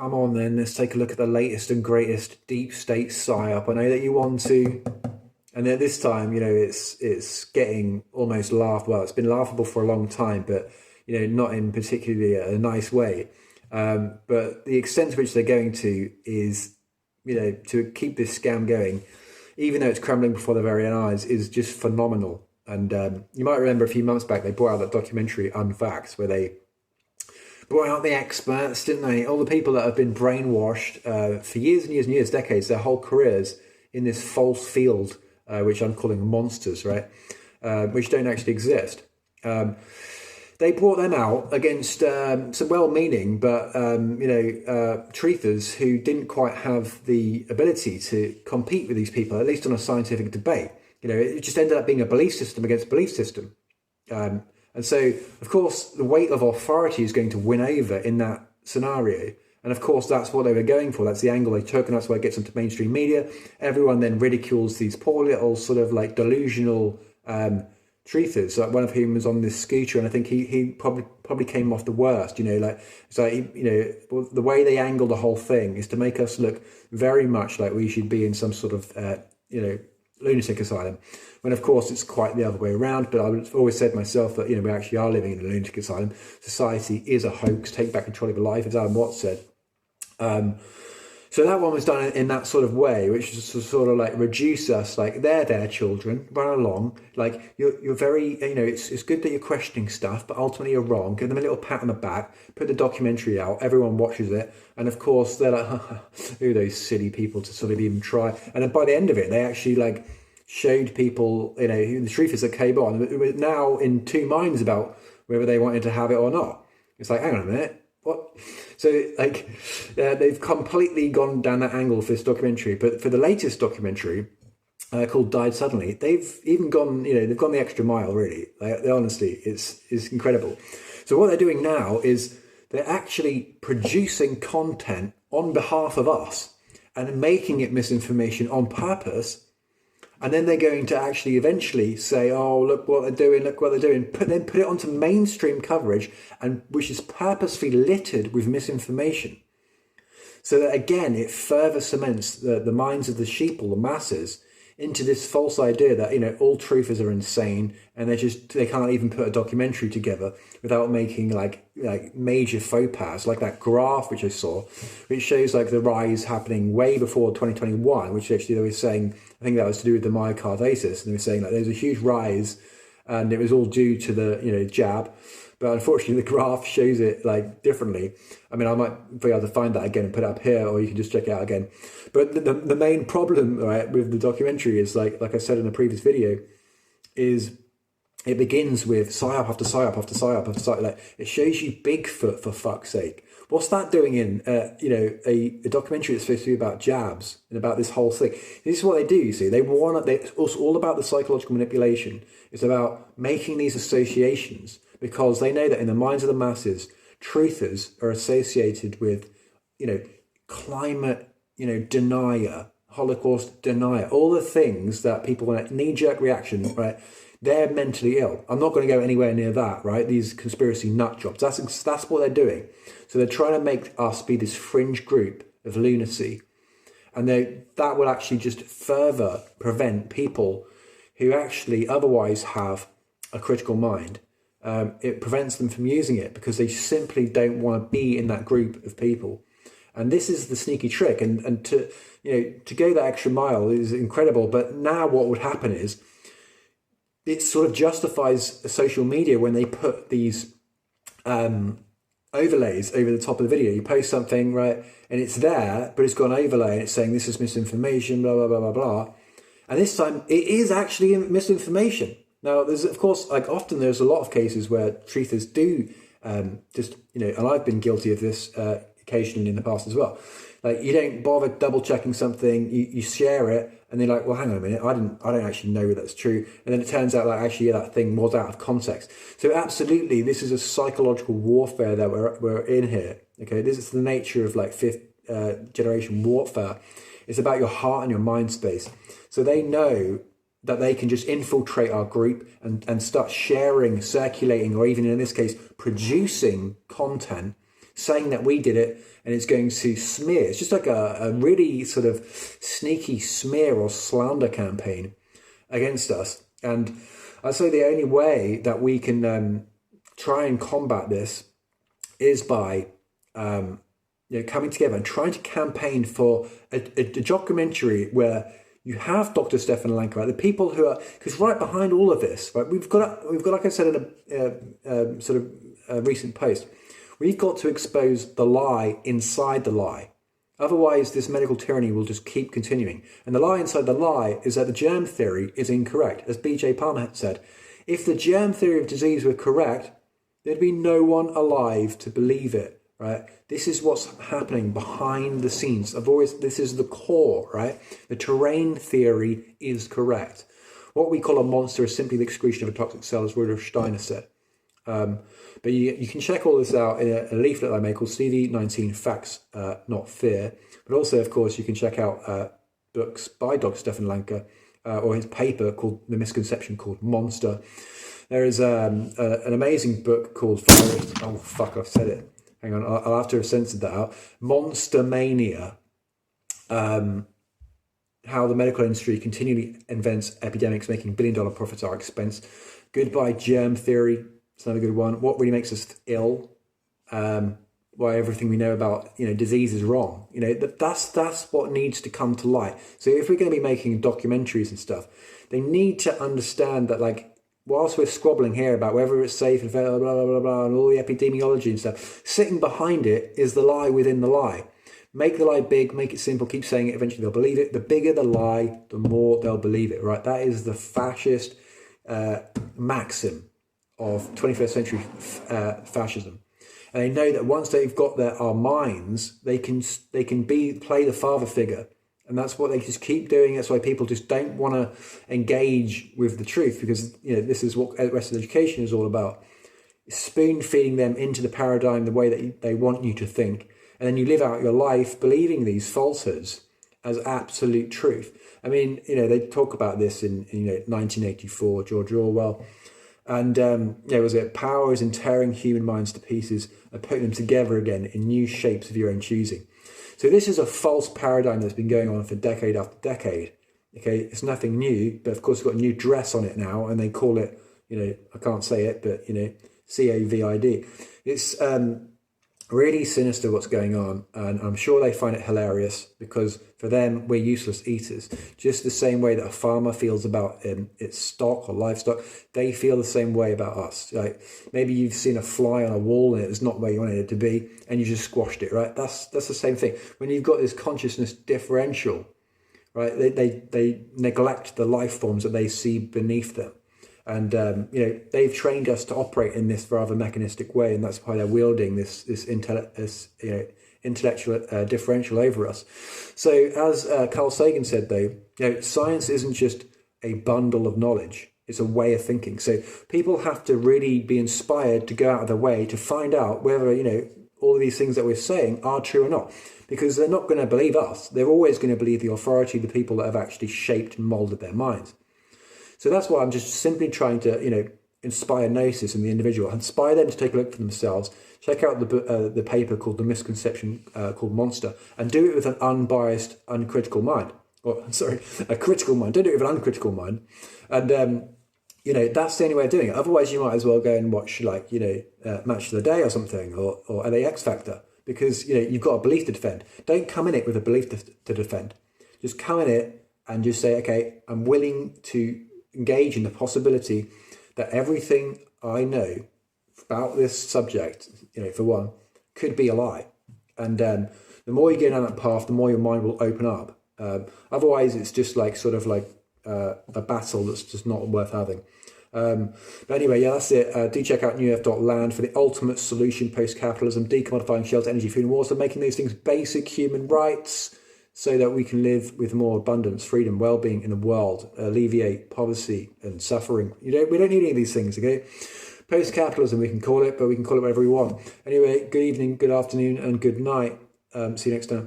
Come on then, let's take a look at the latest and greatest deep state psyop. I know that you want to. And then this time, it's getting almost well, it's been laughable for a long time, but, not in particularly a nice way. But the extent to which they're going to is, to keep this scam going, even though it's crumbling before their very eyes, is just phenomenal. And you might remember a few months back, they brought out that documentary, Unvaxxed, where they brought out the experts, didn't they? All the people that have been brainwashed for years and years and years, decades, their whole careers in this false field, which I'm calling monsters, right? Which don't actually exist. They brought them out against some well-meaning, but truthers who didn't quite have the ability to compete with these people, at least on a scientific debate. It just ended up being a belief system against belief system. And so, of course, the weight of authority is going to win over in that scenario. And of course, that's what they were going for. That's the angle they took, and that's why it gets into mainstream media. Everyone then ridicules these poor little sort of like delusional truthers. Like one of whom was on this scooter, and I think he probably came off the worst. The way they angle the whole thing is to make us look very much like we should be in some sort of lunatic asylum, when of course it's quite the other way around. But I've always said myself that we actually are living in a lunatic asylum. Society is a hoax. Take back control of your life, as Alan Watts said. So that one was done in that sort of way, which is to sort of like reduce us, like they're their children, run along, like you're very, it's good that you're questioning stuff, but ultimately you're wrong. Give them a little pat on the back, put the documentary out, everyone watches it, and of course they're like, who are those silly people to sort of even try? And then by the end of it, they actually like showed people, the truthers that came on, were now in two minds about whether they wanted to have it or not. It's like, hang on a minute. What? So, they've completely gone down that angle for this documentary. But for the latest documentary, called Died Suddenly, they've even gone, they've gone the extra mile, really. Honestly, it's incredible. So what they're doing now is they're actually producing content on behalf of us and making it misinformation on purpose. And then they're going to actually eventually say, oh, look what they're doing, then put it onto mainstream coverage, and which is purposefully littered with misinformation. So that, again, it further cements the minds of the sheeple, the masses, into this false idea that, all truthers are insane, and they can't even put a documentary together without making like major faux pas, like that graph which I saw, which shows like the rise happening way before 2021, which actually they were saying, I think that was to do with the myocarditis, and they were saying like there's a huge rise, and it was all due to the jab. But unfortunately, the graph shows it like differently. I mean, I might be able to find that again and put it up here, or you can just check it out again. But the main problem, right, with the documentary is like I said in a previous video, is it begins with psyop after psyop after psyop after psyop. Like it shows you Bigfoot, for fuck's sake. What's that doing in a documentary that's supposed to be about jabs and about this whole thing? This is what they do. You see, it's also all about the psychological manipulation. It's about making these associations, because they know that in the minds of the masses, truthers are associated with, climate, denier, Holocaust denier, all the things that people want, knee-jerk reaction, right? They're mentally ill. I'm not going to go anywhere near that, right? These conspiracy nut jobs. That's what they're doing. So they're trying to make us be this fringe group of lunacy. And that will actually just further prevent people who actually otherwise have a critical mind. It prevents them from using it because they simply don't want to be in that group of people. And this is the sneaky trick. And to go that extra mile is incredible. But now what would happen is it sort of justifies social media when they put these overlays over the top of the video. You post something, right, and it's there, but it's got an overlay and it's saying this is misinformation, blah, blah, blah, blah, blah. And this time it is actually misinformation. Now, there's, of course, often there's a lot of cases where truthers do and I've been guilty of this occasionally in the past as well. Like, you don't bother double checking something, you share it, and they're like, well, hang on a minute, I don't actually know that's true. And then it turns out that actually that thing was out of context. So absolutely, this is a psychological warfare that we're in here. Okay, this is the nature of fifth generation warfare. It's about your heart and your mind space. So they know that they can just infiltrate our group and start sharing, circulating, or even in this case, producing content saying that we did it, and it's going to smear. It's just like a really sort of sneaky smear or slander campaign against us. And I'd say the only way that we can try and combat this is by coming together and trying to campaign for a documentary where you have Dr. Stefan Lanka, right? The people who are, because right behind all of this, right, we've got, like I said in a sort of recent post, we've got to expose the lie inside the lie. Otherwise, this medical tyranny will just keep continuing. And the lie inside the lie is that the germ theory is incorrect. As B.J. Palmer had said, if the germ theory of disease were correct, there'd be no one alive to believe it, right? This is what's happening behind the scenes. This is the core, right? The terrain theory is correct. What we call a monster is simply the excretion of a toxic cell, as Rudolf Steiner said. But you can check all this out in a leaflet I made called CD19 Facts, Not Fear. But also, of course, you can check out books by Dr. Stefan Lanka or his paper called The Misconception called Monster. There is an amazing book called, oh fuck, I've said it. Hang on, I'll have to have censored that out. Monster Mania. How the medical industry continually invents epidemics, making billion-dollar profits at our expense. Goodbye Germ Theory. It's another good one. What really makes us ill? Why everything we know about disease is wrong. That's what needs to come to light. So if we're going to be making documentaries and stuff, they need to understand that, like, whilst we're squabbling here about whether it's safe and blah, blah, blah, blah, blah, and all the epidemiology and stuff, sitting behind it is the lie within the lie. Make the lie big, make it simple, keep saying it, eventually they'll believe it. The bigger the lie, the more they'll believe it, right? That is the fascist maxim of 21st century fascism. And they know that once they've got our minds, they can play the father figure. And that's what they just keep doing. That's why people just don't want to engage with the truth, because this is what Western education is all about. Spoon feeding them into the paradigm the way that they want you to think. And then you live out your life believing these falsehoods as absolute truth. I mean, they talk about this in 1984, George Orwell. And was it power is in tearing human minds to pieces and putting them together again in new shapes of your own choosing. So this is a false paradigm that's been going on for decade after decade. Okay, it's nothing new, but of course it's got a new dress on it now, and they call it, I can't say it, but COVID. It's really sinister what's going on, and I'm sure they find it hilarious, because for them we're useless eaters. Just the same way that a farmer feels about its stock or livestock, they feel the same way about us. Like, maybe you've seen a fly on a wall and it's not where you wanted it to be, and you just squashed it, right? That's the same thing. When you've got this consciousness differential, right? They neglect the life forms that they see beneath them. And they've trained us to operate in this rather mechanistic way, and that's why they're wielding this intellectual differential over us. So, as Carl Sagan said, though, science isn't just a bundle of knowledge; it's a way of thinking. So, people have to really be inspired to go out of their way to find out whether all of these things that we're saying are true or not, because they're not going to believe us. They're always going to believe the authority, the people that have actually shaped and molded their minds. So that's why I'm just simply trying to, inspire gnosis in the individual, inspire them to take a look for themselves, check out the paper called The Misconception called Monster, and do it with an unbiased, uncritical mind. A critical mind. Don't do it with an uncritical mind. And, that's the only way of doing it. Otherwise, you might as well go and watch, Match of the Day or something, or LA X Factor, because, you've got a belief to defend. Don't come in it with a belief to defend. Just come in it and just say, okay, I'm willing to engage in the possibility that everything I know about this subject, for one, could be a lie. And the more you go down that path, the more your mind will open up. Otherwise, it's just a battle that's just not worth having. But anyway, that's it. Do check out newf.land for the ultimate solution post-capitalism, decommodifying shelter, energy, food and water, making those things basic human rights, so that we can live with more abundance, freedom, well-being in the world, alleviate poverty and suffering. We don't need any of these things, okay? Post-capitalism, we can call it, but we can call it whatever we want. Anyway, good evening, good afternoon, and good night. See you next time.